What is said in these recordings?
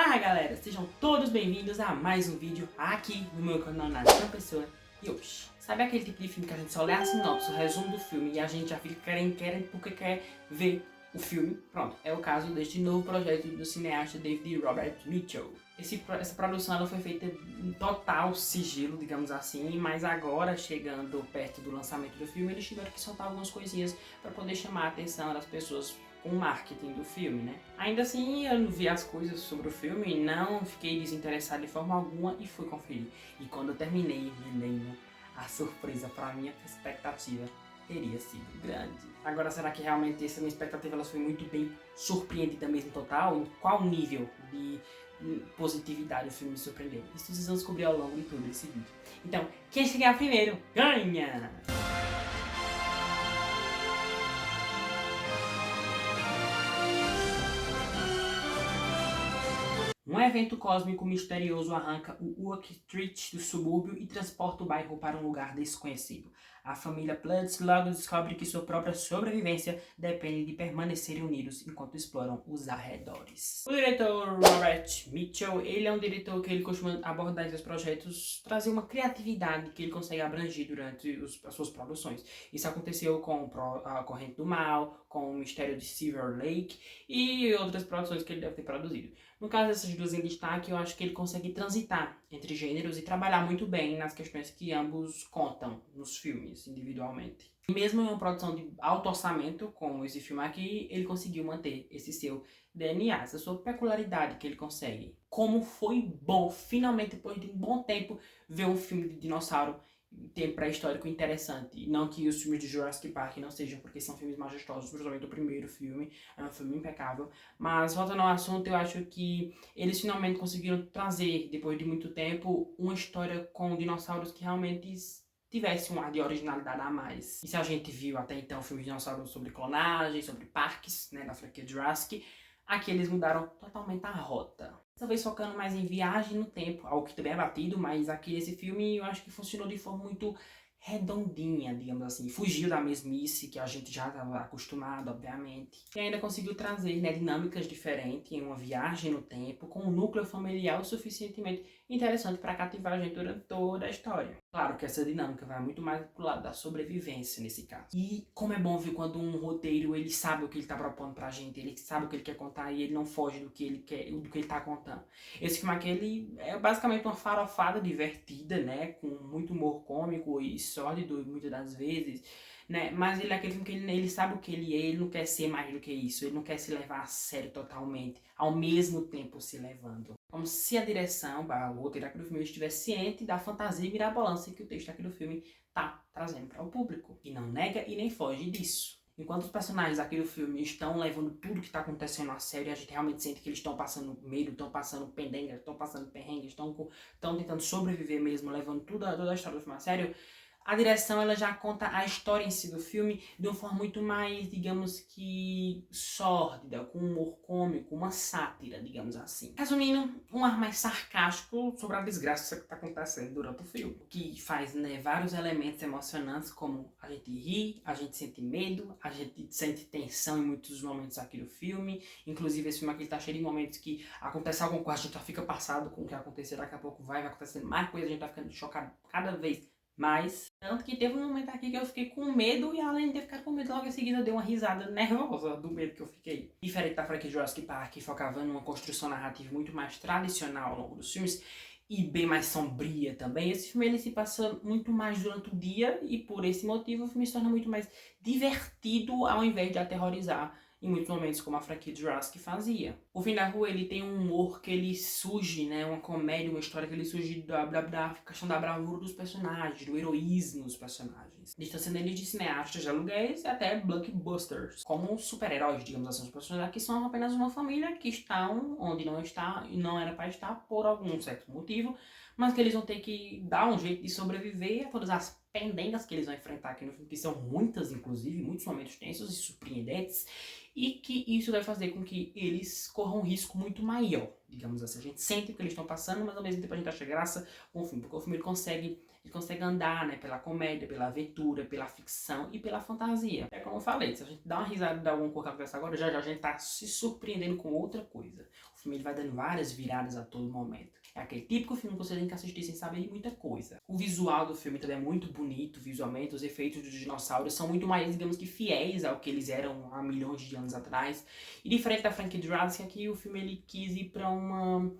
Olá galera, sejam todos bem-vindos a mais um vídeo aqui no meu canal Nath Pessoa. E hoje, sabe aquele tipo de filme que a gente só lê a sinopse, o resumo do filme e a gente já fica querendo porque quer ver o filme? Pronto, é o caso deste novo projeto do cineasta David Robert Mitchell. Essa produção ela foi feita em total sigilo, digamos assim, mas agora, chegando perto do lançamento do filme, eles tiveram que soltar algumas coisinhas para poder chamar a atenção das pessoas com o marketing do filme, né? Ainda assim, eu vi as coisas sobre o filme e não fiquei desinteressado de forma alguma e fui conferir. E quando eu terminei, menino, a surpresa para minha expectativa teria sido grande. Agora, será que realmente essa minha expectativa ela foi muito bem surpreendida mesmo total? Em qual nível de positividade o filme me surpreendeu? Isso vocês vão descobrir ao longo de todo esse vídeo. Então, quem chegar primeiro, ganha! Um evento cósmico misterioso arranca o Oak Street do subúrbio e transporta o bairro para um lugar desconhecido. A família Plutz logo descobre que sua própria sobrevivência depende de permanecerem unidos enquanto exploram os arredores. O diretor Robert Mitchell, ele é um diretor que ele costuma abordar em seus projetos, trazer uma criatividade que ele consegue abranger durante as suas produções. Isso aconteceu com a Corrente do Mal, com o Mistério de Silver Lake e outras produções que ele deve ter produzido. No caso dessas duas em destaque, eu acho que ele consegue transitar entre gêneros e trabalhar muito bem nas questões que ambos contam nos filmes, individualmente. E mesmo em uma produção de alto orçamento, como esse filme aqui, ele conseguiu manter esse seu DNA, essa sua peculiaridade que ele consegue. Como foi bom, finalmente, depois de um bom tempo, ver um filme de dinossauro tempo pré-histórico interessante. Não que os filmes de Jurassic Park não sejam, porque são filmes majestosos, principalmente o primeiro filme, é um filme impecável. Mas, voltando ao assunto, eu acho que eles finalmente conseguiram trazer, depois de muito tempo, uma história com dinossauros que realmente tivesse um ar de originalidade a mais. E se a gente viu até então filmes de dinossauros sobre clonagem, sobre parques, né, da franquia Jurassic, aqui eles mudaram totalmente a rota. Talvez focando mais em viagem no tempo, algo que também é batido, mas aqui nesse filme eu acho que funcionou de forma muito redondinha, digamos assim. Fugiu da mesmice que a gente já estava acostumado, obviamente. E ainda conseguiu trazer, né, dinâmicas diferentes em uma viagem no tempo, com um núcleo familiar o suficientemente interessante para cativar a gente durante toda a história. Claro que essa dinâmica vai muito mais pro lado da sobrevivência nesse caso. E como é bom ver quando um roteiro, ele sabe o que ele está propondo pra gente, ele sabe o que ele quer contar e ele não foge do que ele quer, do que ele tá contando. Esse filme aqui, ele é basicamente uma farofada divertida, né, com muito humor cômico e sórdido muitas das vezes, né, mas ele é aquele filme que ele sabe o que ele é, ele não quer ser mais do que isso, ele não quer se levar a sério totalmente, ao mesmo tempo se levando. Como se a direção, o roteiro aqui do filme estivesse ciente da fantasia mirabolante que o texto aqui do filme tá trazendo para o público. E não nega e nem foge disso. Enquanto os personagens aqui do filme estão levando tudo que está acontecendo a sério, a gente realmente sente que eles estão passando medo, estão passando pendenga, estão passando perrengue, estão tentando sobreviver mesmo, levando toda a história do filme a sério. A direção, ela já conta a história em si do filme de uma forma muito mais, digamos que, sórdida, com humor cômico, uma sátira, digamos assim. Resumindo, um ar mais sarcástico sobre a desgraça que está acontecendo durante o filme. O que faz, né, vários elementos emocionantes, como a gente ri, a gente sente medo, a gente sente tensão em muitos momentos aqui do filme. Inclusive, esse filme aqui está cheio de momentos que acontece alguma coisa, a gente já fica passado com o que acontecer, daqui a pouco vai acontecendo mais coisa, a gente tá ficando chocado cada vez. Mas, tanto que teve um momento aqui que eu fiquei com medo e além de ter ficado com medo, logo em seguida eu dei uma risada nervosa do medo que eu fiquei. Diferente da franquia Jurassic Park, que focava numa construção narrativa muito mais tradicional ao longo dos filmes e bem mais sombria também, esse filme ele se passa muito mais durante o dia e por esse motivo o filme se torna muito mais divertido ao invés de aterrorizar em muitos momentos, como a franquia Jurassic fazia. O Fim da Rua, ele tem um humor que ele surge, né, uma comédia, uma história que ele surge da questão da bravura dos personagens, do heroísmo dos personagens. Distanciando ele de cineastas de aluguéis e até blockbusters, como super-heróis, digamos assim. Os personagens aqui são apenas uma família que estão onde não está e não era para estar por algum certo motivo, mas que eles vão ter que dar um jeito de sobreviver a todas as pendengas que eles vão enfrentar aqui no filme, que são muitas, inclusive, muitos momentos tensos e surpreendentes, e que isso vai fazer com que eles corram um risco muito maior, digamos assim. A gente sente o que eles estão passando, mas ao mesmo tempo a gente acha graça com o filme, porque o filme ele consegue andar, né, pela comédia, pela aventura, pela ficção e pela fantasia. É como eu falei, se a gente dá uma risada de alguma coisa que acontece agora, já a gente tá se surpreendendo com outra coisa. O O filme ele vai dando várias viradas a todo momento. É aquele típico filme que você tem que assistir sem saber de muita coisa. O visual do filme também é muito bonito, visualmente. Os efeitos dos dinossauros são muito mais, digamos que, fiéis ao que eles eram há milhões de anos atrás. E diferente da franquia Jurassic, aqui o filme ele quis ir pra uma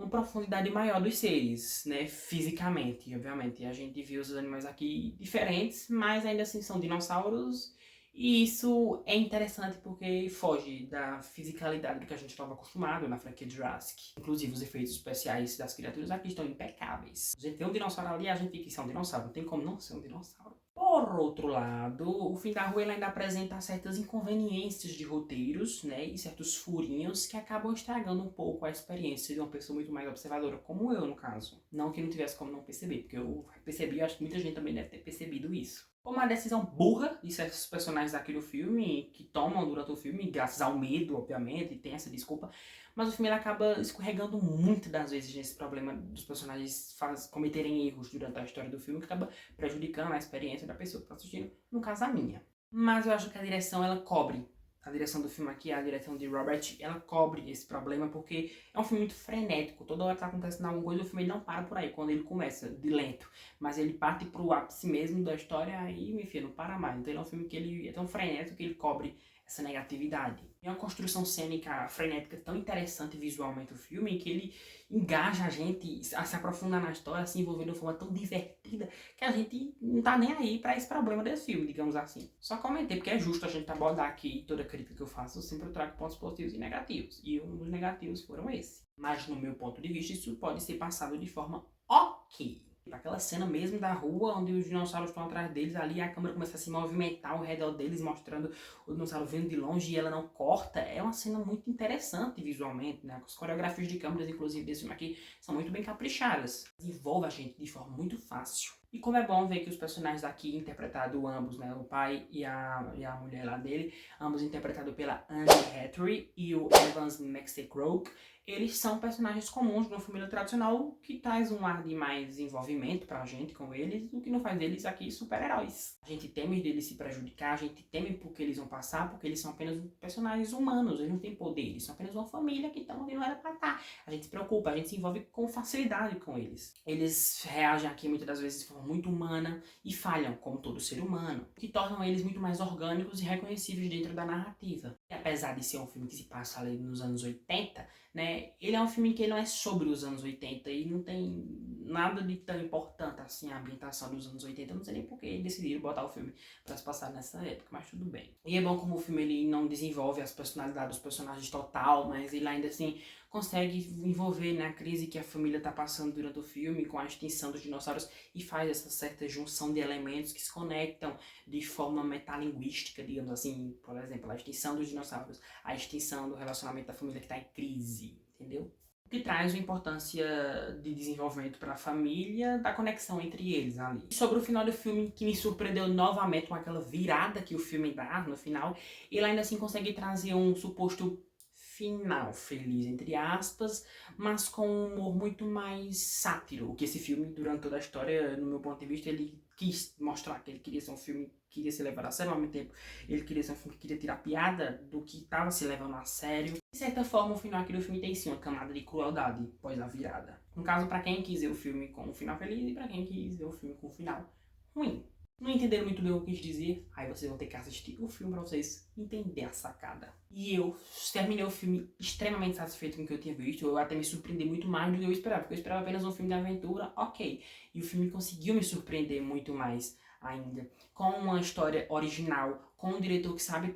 profundidade maior dos seres, né, fisicamente, obviamente. A gente vê os animais aqui diferentes, mas ainda assim são dinossauros, e isso é interessante porque foge da fisicalidade do que a gente estava acostumado na franquia Jurassic. Inclusive, os efeitos especiais das criaturas aqui estão impecáveis. A gente vê um dinossauro ali, a gente fica que isso é um dinossauro, não tem como não ser um dinossauro. Por outro lado, o Fim da Rua ele ainda apresenta certas inconveniências de roteiros, né, e certos furinhos que acabam estragando um pouco a experiência de uma pessoa muito mais observadora, como eu, no caso. Não que não tivesse como não perceber, porque eu percebi, acho que muita gente também deve ter percebido isso. Uma decisão burra de certos personagens daquele filme, que tomam durante o filme, graças ao medo, obviamente, e tem essa desculpa, mas o filme ele acaba escorregando muito das vezes nesse problema dos personagens cometerem erros durante a história do filme, que acaba prejudicando a experiência da pessoa que está assistindo, no caso a minha. Mas eu acho que a direção, ela cobre. A direção do filme aqui, a direção de Robert, ela cobre esse problema porque é um filme muito frenético. Toda hora tá acontecendo alguma coisa, o filme não para por aí, quando ele começa, de lento. Mas ele parte pro ápice mesmo da história e, meu filho, não para mais. Então ele é um filme que ele é tão frenético que ele cobre essa negatividade. É uma construção cênica frenética tão interessante visualmente o filme, que ele engaja a gente a se aprofundar na história, a se envolver de uma forma tão divertida, que a gente não tá nem aí pra esse problema desse filme, digamos assim. Só comentei, porque é justo a gente abordar aqui toda a crítica que eu faço, eu sempre trago pontos positivos e negativos. E um dos negativos foram esses. Mas no meu ponto de vista, isso pode ser passado de forma ok. Aquela cena mesmo da rua, onde os dinossauros estão atrás deles, ali a câmera começa a se movimentar ao redor deles, mostrando o dinossauro vindo de longe e ela não corta. É uma cena muito interessante visualmente, né? As coreografias de câmeras, inclusive, desse filme aqui, são muito bem caprichadas. Envolve a gente de forma muito fácil. E como é bom ver que os personagens aqui, interpretados ambos, né? O pai e a mulher lá dele, ambos interpretados pela Anne Hathaway e o Evans McGregor, eles são personagens comuns de uma família tradicional que traz um ar de mais desenvolvimento pra gente com eles, o que não faz deles aqui super-heróis. A gente teme deles se prejudicar, a gente teme porque eles vão passar, porque eles são apenas personagens humanos, eles não têm poder, eles são apenas uma família que estão onde não era pra estar. A gente se preocupa, a gente se envolve com facilidade com eles. Eles reagem aqui muitas das vezes de forma muito humana e falham, como todo ser humano, o que tornam eles muito mais orgânicos e reconhecíveis dentro da narrativa. E apesar de ser um filme que se passa ali nos anos 80, né, ele é um filme que ele não é sobre os anos 80 e não tem nada de tão importante assim a ambientação dos anos 80. Eu não sei nem porque eles decidiram botar o filme pra se passar nessa época, mas tudo bem. E é bom como o filme ele não desenvolve as personalidades dos personagens total, mas ele ainda assim consegue envolver na crise que a família tá passando durante o filme com a extinção dos dinossauros e faz essa certa junção de elementos que se conectam de forma metalinguística, digamos assim. Por exemplo, a extinção dos dinossauros, a extinção do relacionamento da família que tá em crise, entendeu? O que traz uma importância de desenvolvimento para a família, da conexão entre eles ali. E sobre o final do filme, que me surpreendeu novamente com aquela virada que o filme dá no final, ele ainda assim consegue trazer um suposto final feliz, entre aspas, mas com um humor muito mais sátiro. O que esse filme, durante toda a história, no meu ponto de vista, ele quis mostrar que ele queria ser um filme que queria se levar a sério, ao mesmo tempo ele queria ser um filme que queria tirar piada do que estava se levando a sério. De certa forma, o final aqui do filme tem sim uma camada de crueldade após a virada. No caso, para quem quis ver o filme com um final feliz e para quem quis ver o filme com um final ruim. Não entenderam muito bem o que eu quis dizer? Aí vocês vão ter que assistir o filme pra vocês entenderem a sacada. E eu terminei o filme extremamente satisfeito com o que eu tinha visto. Eu até me surpreendi muito mais do que eu esperava. Porque eu esperava apenas um filme de aventura, ok. E o filme conseguiu me surpreender muito mais ainda. Com uma história original, com um diretor que sabe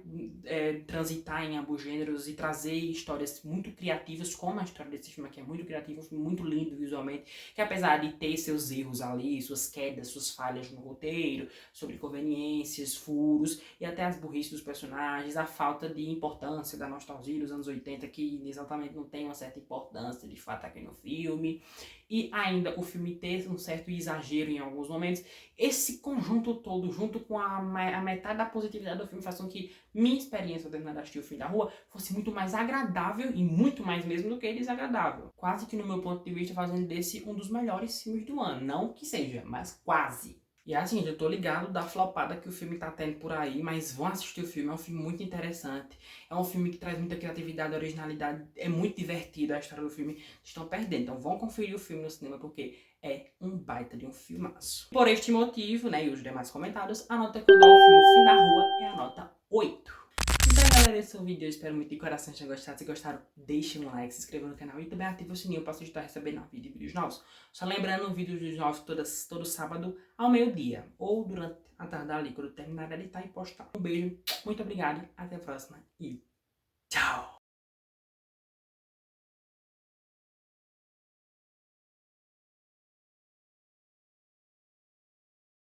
transitar em ambos gêneros e trazer histórias muito criativas, como a história desse filme aqui é muito criativa, um filme muito lindo visualmente, que apesar de ter seus erros ali, suas quedas, suas falhas no roteiro, sobre conveniências, furos e até as burrices dos personagens, a falta de importância da nostalgia dos anos 80, que exatamente não tem uma certa importância de fato aqui no filme, e ainda o filme ter um certo exagero em alguns momentos, esse conjunto todo, junto com a metade da positividade do filme, faz com que minha experiência terminando de assistir O Fim da Rua fosse muito mais agradável e muito mais mesmo do que desagradável. Quase que no meu ponto de vista fazendo desse um dos melhores filmes do ano. Não que seja, mas quase. E assim, gente, eu tô ligado da flopada que o filme tá tendo por aí, mas vão assistir o filme, é um filme muito interessante. É um filme que traz muita criatividade, originalidade, é muito divertido a história do filme. Vocês estão perdendo, então vão conferir o filme no cinema, porque é um baita de um filmaço. Por este motivo, né, e os demais comentários, a nota que eu dou ao filme O Fim da Rua é a nota 8. Então, galera, esse é o vídeo. Eu espero muito de coração que tenham gostado. Se gostaram, deixem um like, se inscrevam no canal e também ativem o sininho para estar recebendo vídeos novos. Só lembrando, vídeos novos todo sábado ao meio-dia ou durante a tarde ali, quando terminar de editar e postar. Um beijo, muito obrigado, até a próxima e tchau!